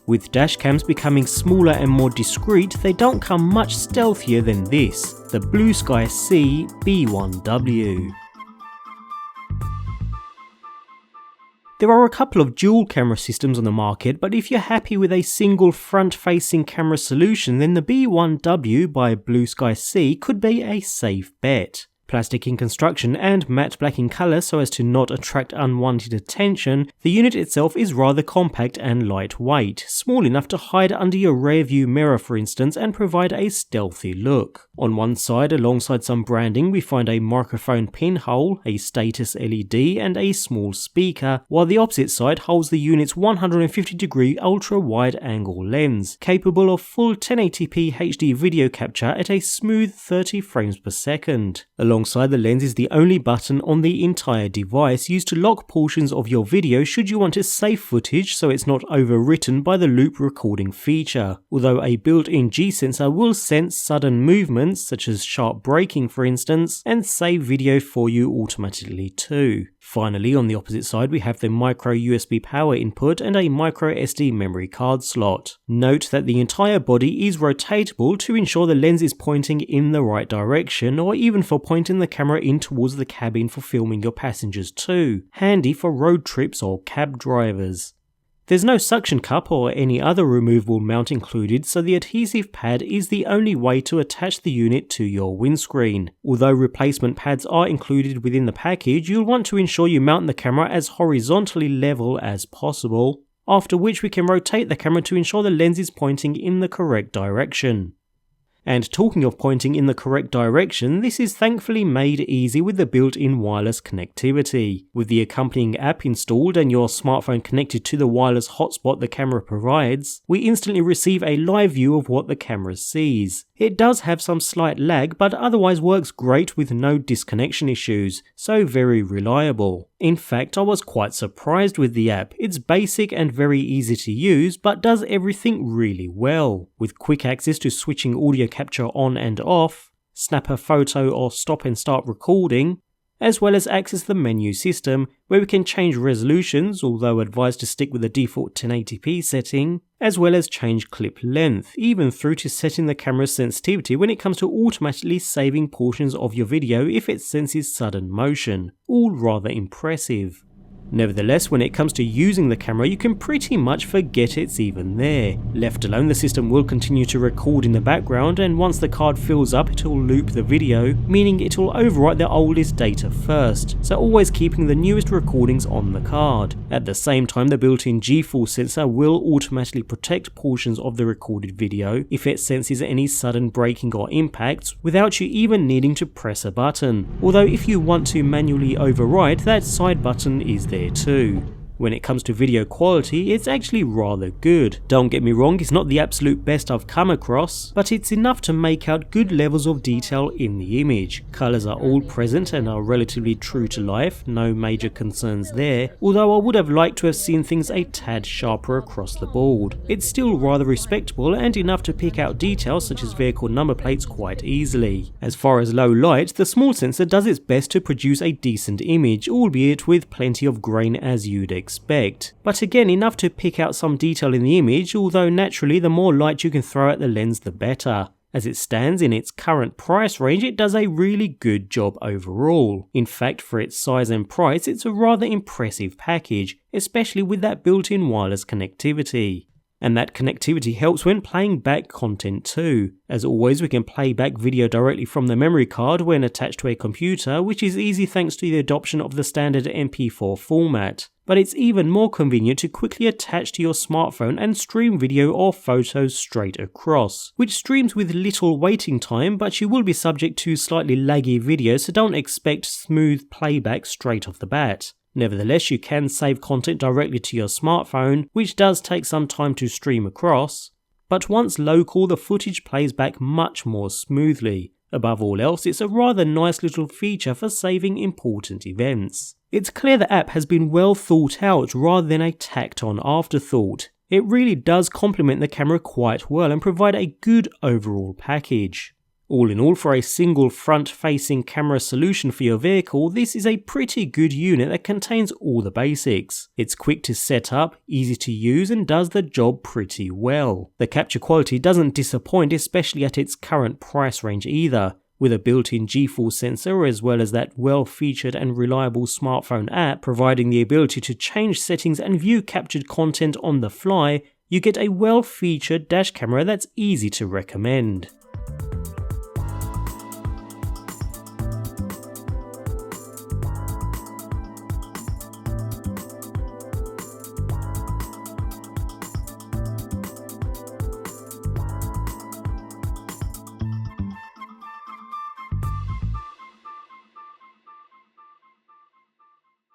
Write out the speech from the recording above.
With dashcams becoming smaller and more discreet, they don't come much stealthier than this, the BlueSkySea B1W. There are a couple of dual camera systems on the market, but if you're happy with a single front-facing camera solution, then the B1W by BlueSkySea could be a safe bet. Plastic in construction and matte black in colour so as to not attract unwanted attention, the unit itself is rather compact and lightweight, small enough to hide under your rear view mirror for instance and provide a stealthy look. On one side, alongside some branding, we find a microphone pinhole, a status LED and a small speaker, while the opposite side holds the unit's 150-degree ultra-wide angle lens, capable of full 1080p HD video capture at a smooth 30 frames per second. Alongside the lens is the only button on the entire device used to lock portions of your video should you want to save footage so it's not overwritten by the loop recording feature, although a built-in G-sensor will sense sudden movements such as sharp braking for instance and save video for you automatically too. Finally, on the opposite side we have the micro USB power input and a micro SD memory card slot. Note that the entire body is rotatable to ensure the lens is pointing in the right direction, or even for pointing the camera in towards the cabin for filming your passengers too, handy for road trips or cab drivers. There's no suction cup or any other removable mount included, so the adhesive pad is the only way to attach the unit to your windscreen. Although replacement pads are included within the package, you'll want to ensure you mount the camera as horizontally level as possible, after which we can rotate the camera to ensure the lens is pointing in the correct direction. And talking of pointing in the correct direction, this is thankfully made easy with the built-in wireless connectivity. With the accompanying app installed and your smartphone connected to the wireless hotspot the camera provides, we instantly receive a live view of what the camera sees. It does have some slight lag, but otherwise works great with no disconnection issues, so very reliable. In fact, I was quite surprised with the app. It's basic and very easy to use, but does everything really well. With quick access to switching audio capture on and off, snap a photo or stop and start recording, as well as access the menu system, where we can change resolutions, although advised to stick with the default 1080p setting, as well as change clip length, even through to setting the camera's sensitivity when it comes to automatically saving portions of your video if it senses sudden motion. All rather impressive. Nevertheless, when it comes to using the camera, you can pretty much forget it's even there. Left alone, the system will continue to record in the background, and once the card fills up, it will loop the video, meaning it will overwrite the oldest data first, so always keeping the newest recordings on the card. At the same time, the built-in G-force sensor will automatically protect portions of the recorded video if it senses any sudden braking or impacts without you even needing to press a button, although if you want to manually override, that side button is there too. When it comes to video quality, it's actually rather good. Don't get me wrong, it's not the absolute best I've come across, but it's enough to make out good levels of detail in the image. Colours are all present and are relatively true to life, no major concerns there, although I would have liked to have seen things a tad sharper across the board. It's still rather respectable and enough to pick out details such as vehicle number plates quite easily. As far as low light, the small sensor does its best to produce a decent image, albeit with plenty of grain as you'd expect, but again enough to pick out some detail in the image, although naturally the more light you can throw at the lens the better. As it stands in its current price range, it does a really good job overall. In fact, for its size and price, it's a rather impressive package, especially with that built-in wireless connectivity. And that connectivity helps when playing back content too. As always, we can play back video directly from the memory card when attached to a computer, which is easy thanks to the adoption of the standard MP4 format. But it's even more convenient to quickly attach to your smartphone and stream video or photos straight across, which streams with little waiting time, but you will be subject to slightly laggy video, so don't expect smooth playback straight off the bat. Nevertheless, you can save content directly to your smartphone, which does take some time to stream across, but once local, the footage plays back much more smoothly. Above all else, it's a rather nice little feature for saving important events. It's clear the app has been well thought out rather than a tacked on afterthought. It really does complement the camera quite well and provide a good overall package. All in all, for a single front-facing camera solution for your vehicle, this is a pretty good unit that contains all the basics. It's quick to set up, easy to use, and does the job pretty well. The capture quality doesn't disappoint, especially at its current price range either. With a built-in G-force sensor as well as that well-featured and reliable smartphone app providing the ability to change settings and view captured content on the fly, you get a well-featured dash camera that's easy to recommend.